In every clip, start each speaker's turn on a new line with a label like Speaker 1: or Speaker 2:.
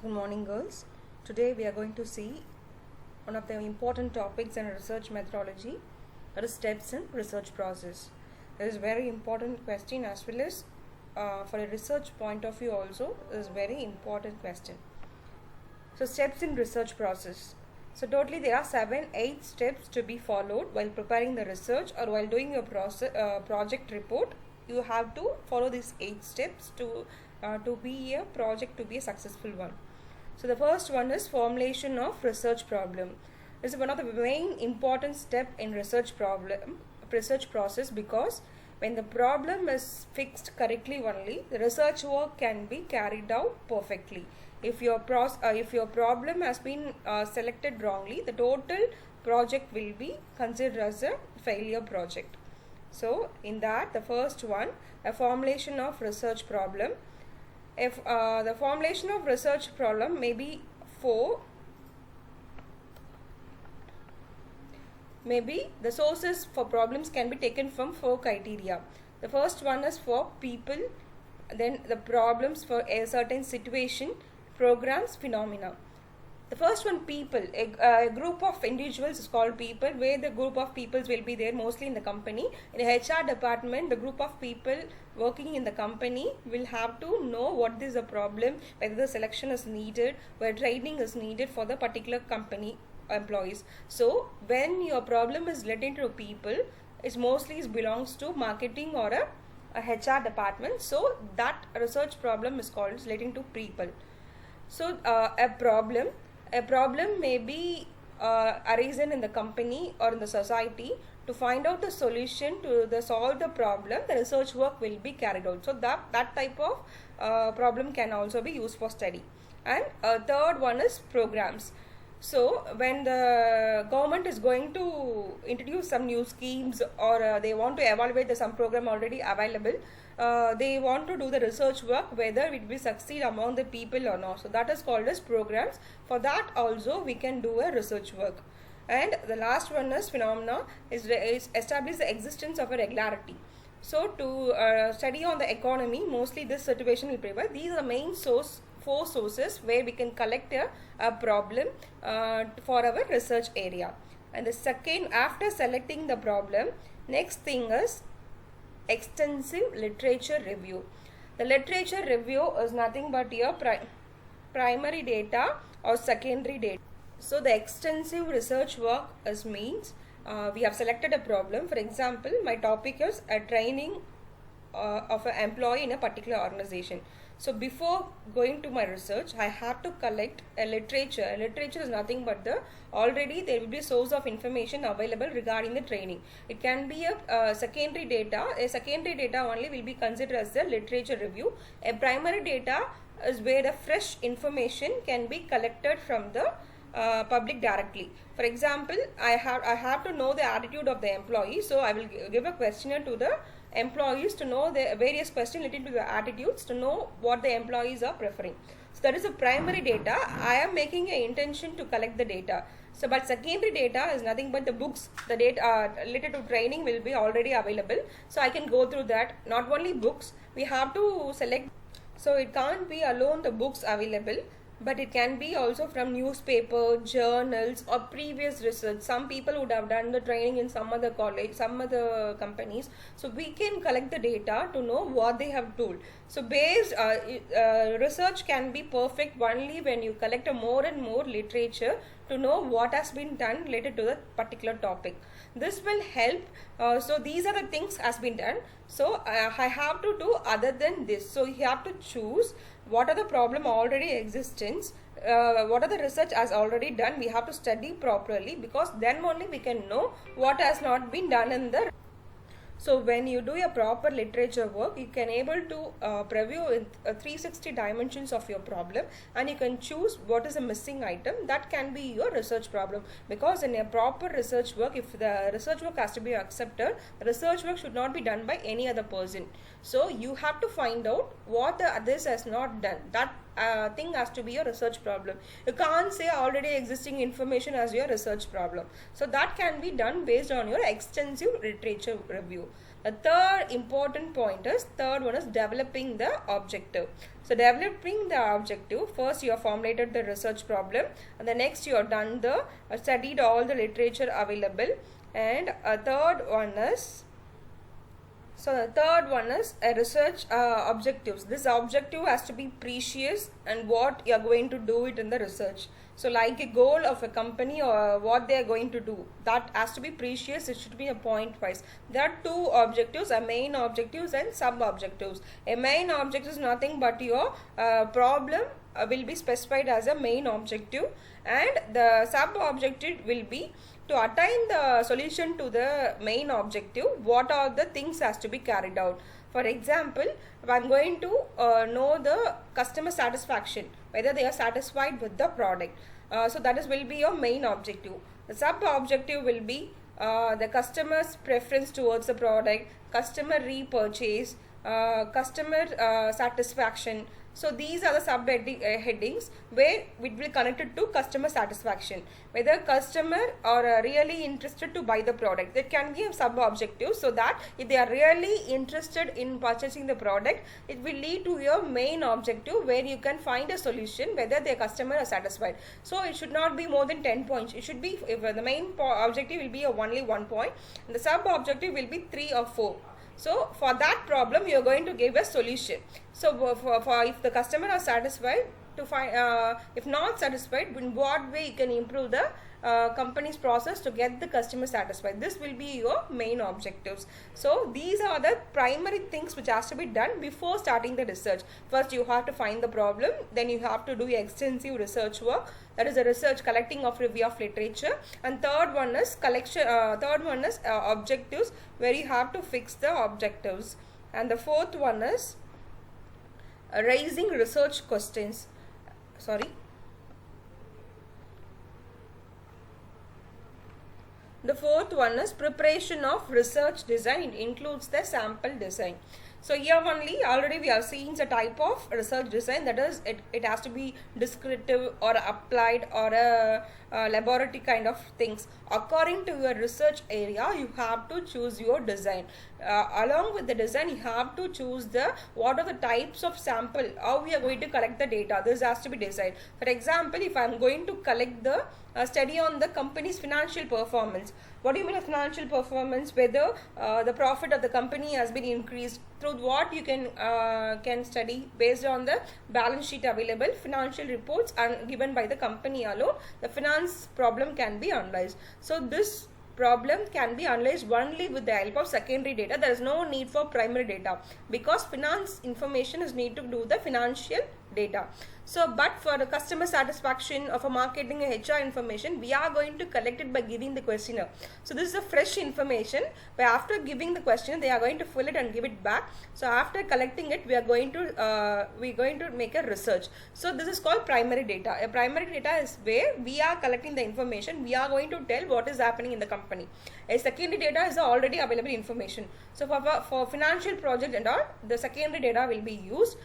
Speaker 1: Good morning, girls. Today we are going to see one of the important topics in research methodology, that is steps in research process. It is very important question as well as for a research point of view also is very important question. So steps in research process. So totally there are 8 steps to be followed while preparing the research or while doing your project report. You have to follow these 8 steps to be a project to be a successful one. So the first one is formulation of research problem. This is one of the main important step in research process, because when the problem is fixed correctly only, the research work can be carried out perfectly. If your problem has been selected wrongly, the total project will be considered as a failure project. So in that, the first one, a formulation of research problem. If the formulation of research problem may be the sources for problems can be taken from 4 criteria. The first one is for people, then the problems for a certain situation, programs, phenomena. The first one, people. A group of individuals is called people, where the group of peoples will be there mostly in the company. In a HR department, the group of people working in the company will have to know what is the problem, whether the selection is needed, where training is needed for the particular company employees. So when your problem is related to people, it mostly belongs to marketing or a HR department. So that research problem is called relating to people. So a problem may be arisen in the company or in the society. To find out the solution to solve the problem, the research work will be carried out. So that type of problem can also be used for study. And third one is programs. So when the government is going to introduce some new schemes, or they want to evaluate some program already available, they want to do the research work whether it will succeed among the people or not. So that is called as programs. For that also we can do a research work. And the last one is phenomena, is establish the existence of a regularity. So to study on the economy, mostly this situation will prevail. These are the main 4 sources where we can collect a problem for our research area. And the second, after selecting the problem, next thing is extensive literature review. The literature review is nothing but your primary data or secondary data. So the extensive research work means we have selected a problem. For example, my topic is a training of an employee in a particular organization. So before going to my research, I have to collect a literature. A literature is nothing but already there will be a source of information available regarding the training. It can be a secondary data. A secondary data only will be considered as the literature review. A primary data is where the fresh information can be collected from the public directly. For example, I have to know the attitude of the employee, so I will give a questionnaire to the employees to know the various questions related to the attitudes, to know what the employees are preferring. So that is a primary data. I am making an intention to collect the data. So but secondary data is nothing but the books. The data related to training will be already available, so I can go through that. Not only books, we have to select. So it can't be alone the books available, but it can be also from newspaper, journals, or previous research. Some people would have done the training in some other college, some other companies. So we can collect the data to know what they have told. So research can be perfect only when you collect a more and more literature to know what has been done related to the particular topic. This will help. So these are the things has been done. So I have to do other than this. So you have to choose what are the problem already existence, what are the research has already done. We have to study properly, because then only we can know what has not been done in the. So when you do a proper literature work, you can able to preview in 360 dimensions of your problem, and you can choose what is a missing item. That can be your research problem, because in a proper research work, if the research work has to be accepted, the research work should not be done by any other person. So you have to find out what the others has not done. That thing has to be a research problem. You can't say already existing information as your research problem. So that can be done based on your extensive literature review. The third important point is, third one is developing the objective. So developing the objective, first you have formulated the research problem, and the next you have done the studied all the literature available, and a third one is, so the third one is a research objectives. This objective has to be precious and what you are going to do it in the research. So like a goal of a company or what they are going to do, that has to be precious. It should be a point wise. There are two objectives, a main objectives and sub objectives. A main objective is nothing but your problem will be specified as a main objective, and the sub objective will be to attain the solution to the main objective. What are the things has to be carried out? For example, if I am going to know the customer satisfaction, whether they are satisfied with the product, so that is will be your main objective. The sub objective will be the customer's preference towards the product, customer repurchase, customer satisfaction. So these are the sub headings where it will connect it to customer satisfaction. Whether customer are really interested to buy the product, that can be a sub objective, so that if they are really interested in purchasing the product, it will lead to your main objective where you can find a solution whether the customer are satisfied. So it should not be more than 10 points. It should be, if the main objective will be only 1 point, and the sub objective will be 3 or 4. So for that problem you are going to give a solution. So for if the customer are satisfied, to find if not satisfied, in what way you can improve the company's process to get the customer satisfied. This will be your main objectives. So these are the primary things which has to be done before starting the research. First you have to find the problem, then you have to do extensive research work, that is a research collecting of review of literature, and third one is collection, objectives, where you have to fix the objectives, and the fourth one is raising research questions. The fourth one is preparation of research design. It includes the sample design. So here only already we have seen the type of research design, that is it has to be descriptive or applied or a laboratory kind of things. According to your research area you have to choose your design. Along with the design you have to choose the what are the types of sample, how we are going to collect the data. This has to be decided. For example, if I am going to collect the study on the company's financial performance. What do you mean of financial performance? Whether the profit of the company has been increased, through what you can study based on the balance sheet available, financial reports and given by the company alone, the finance problem can be analyzed. So this problem can be analyzed only with the help of secondary data. There is no need for primary data, because finance information is need to do the financial data. So but for the customer satisfaction of a marketing and HR information, we are going to collect it by giving the questionnaire. So this is a fresh information, but after giving the question they are going to fill it and give it back. So after collecting it we are going to make a research. So this is called primary data. A primary data is where we are collecting the information, we are going to tell what is happening in the company. A secondary data is the already available information. So for financial project and all, the secondary data will be used.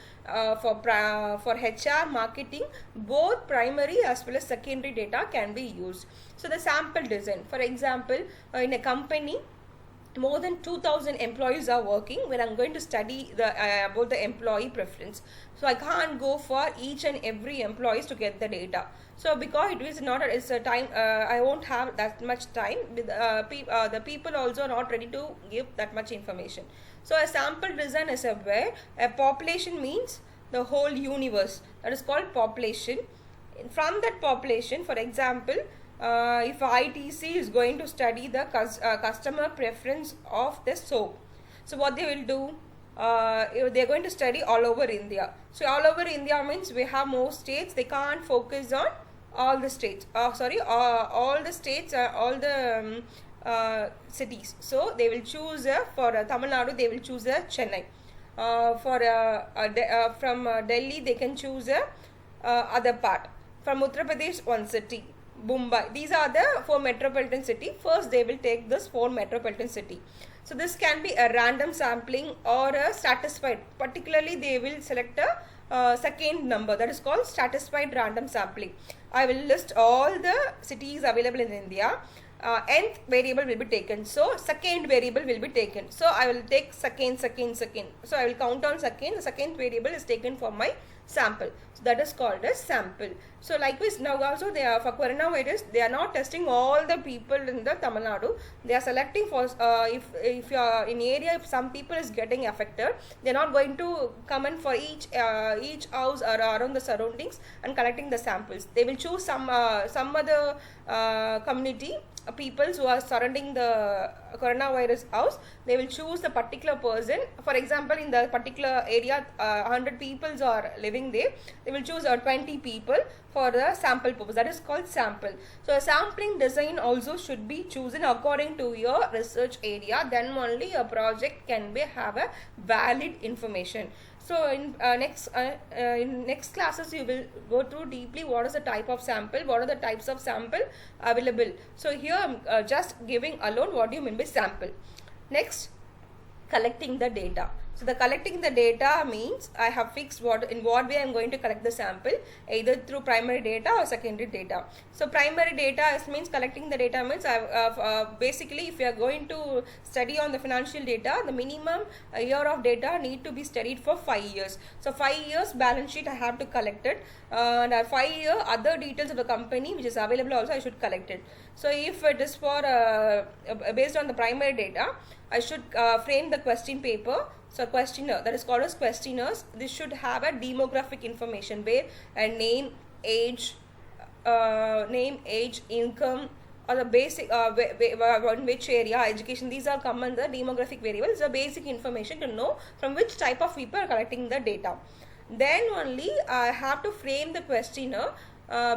Speaker 1: For HR, marketing, both primary as well as secondary data can be used. So the sample design, for example, in a company more than 2000 employees are working, when I'm going to study about the employee preference. So I can't go for each and every employees to get the data. So because it is not, it's a time, I won't have that much time. With the people also are not ready to give that much information. So a sample design is where a population means the whole universe. That is called population. From that population, for example, if ITC is going to study the customer preference of the soap, so what they will do, they are going to study all over India. So all over India means we have more states. They can't focus on all the states. All the states, all the cities. So they will choose for Tamil Nadu, they will choose Chennai. From Delhi they can choose other part. From Uttar Pradesh, one city, Mumbai. These are the 4 metropolitan city. First they will take this 4 metropolitan city. So this can be a random sampling or a stratified. Particularly they will select second number, that is called stratified random sampling. I will list all the cities available in India. Nth variable will be taken, so second variable will be taken. So I will take second. So I will count on second. The second variable is taken for my sample. So that is called as sample. So likewise, now also they are for coronavirus, they are not testing all the people in the Tamil Nadu. They are selecting for if you are in area, if some people is getting affected, they are not going to come in for each house or around the surroundings and collecting the samples. They will choose some other community people who are surrounding the coronavirus house. They will choose the particular person. For example, in the particular area, 100 people are living there. They will choose 20 people for the sample purpose. That is called sample. So a sampling design also should be chosen according to your research area. Then only a project can have a valid information. So in next classes you will go through deeply what is the type of sample, what are the types of sample available. So here I'm just giving alone what do you mean by sample. Next, collecting the data. So the collecting the data means I have fixed in what way I am going to collect the sample, either through primary data or secondary data. So primary data means collecting the data means basically if you are going to study on the financial data, the minimum year of data need to be studied for 5 years. So 5 years balance sheet I have to collect it, and 5 year other details of the company which is available also I should collect it. So if it is for based on the primary data, I should frame the question paper. So questionnaire, that is called as questionnaires. This should have a demographic information where a name, age, income, or the basic in which area, education. These are common the demographic variables. The basic information to know from which type of people are collecting the data. Then only I have to frame the questionnaire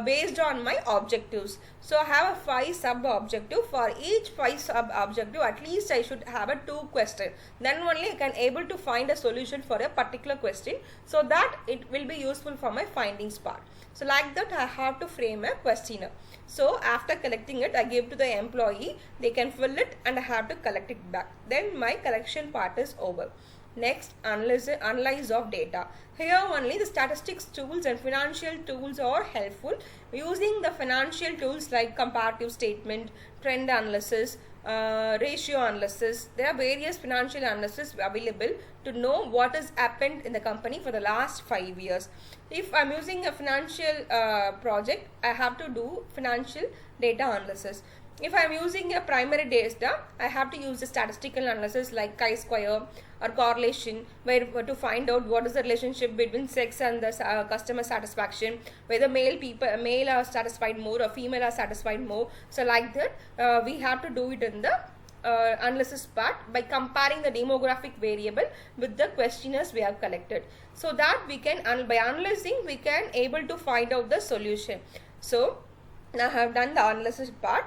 Speaker 1: based on my objectives. So I have a 5 sub-objective. For each 5 sub-objective, at least I should have a 2 question. Then only I can able to find a solution for a particular question, so that it will be useful for my findings part. So like that I have to frame a questionnaire. So after collecting it, I give to the employee. They can fill it and I have to collect it back. Then my collection part is over. Next, analyze of data. Here only the statistics tools and financial tools are helpful. Using the financial tools like comparative statement, trend analysis, ratio analysis, there are various financial analysis available to know what has happened in the company for the last 5 years. If I am using a financial project, I have to do financial data analysis. If I am using a primary data, I have to use a statistical analysis like chi-square or correlation, where to find out what is the relationship between sex and the customer satisfaction, whether male are satisfied more or female are satisfied more. So like that, we have to do it in the analysis part by comparing the demographic variable with the questionnaires we have collected. So that we can, by analyzing, we can able to find out the solution. So now I have done the analysis part.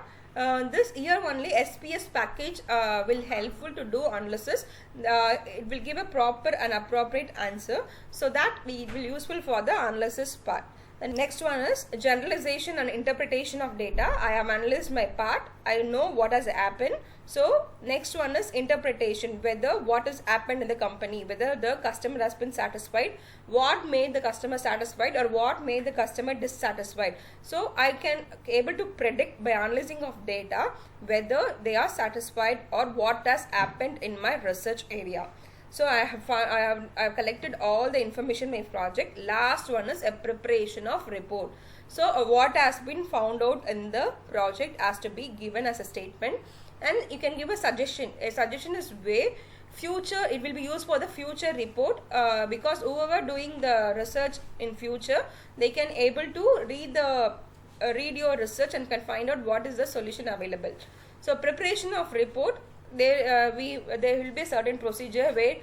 Speaker 1: This year only SPS package will helpful to do analysis. It will give a proper and appropriate answer, so that it will useful for the analysis part. The next one is generalization and interpretation of data. I have analyzed my part. I know what has happened. So next one is interpretation, whether what has happened in the company, whether the customer has been satisfied, what made the customer satisfied or what made the customer dissatisfied. So I can able to predict by analyzing of data whether they are satisfied or what has happened in my research area. So I have collected all the information in my project. Last one is a preparation of report. So what has been found out in the project has to be given as a statement, and you can give a suggestion. A suggestion is where future it will be used for the future report, because whoever doing the research in future, they can able to read your research and can find out what is the solution available. So preparation of report, there will be a certain procedure where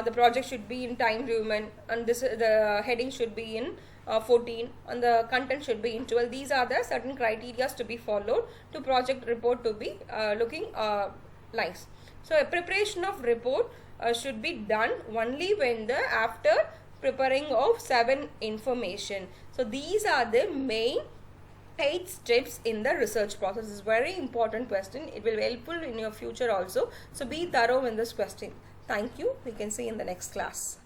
Speaker 1: the project should be in time Roman, and the heading should be in 14 and the content should be in 12. These are the certain criteria to be followed to project report to be looking nice. So a preparation of report should be done only when after preparing of 7 information. So these are the main 8 steps in the research process. This is very important question. It will be helpful in your future also. So be thorough in this question. Thank you. We can see in the next class.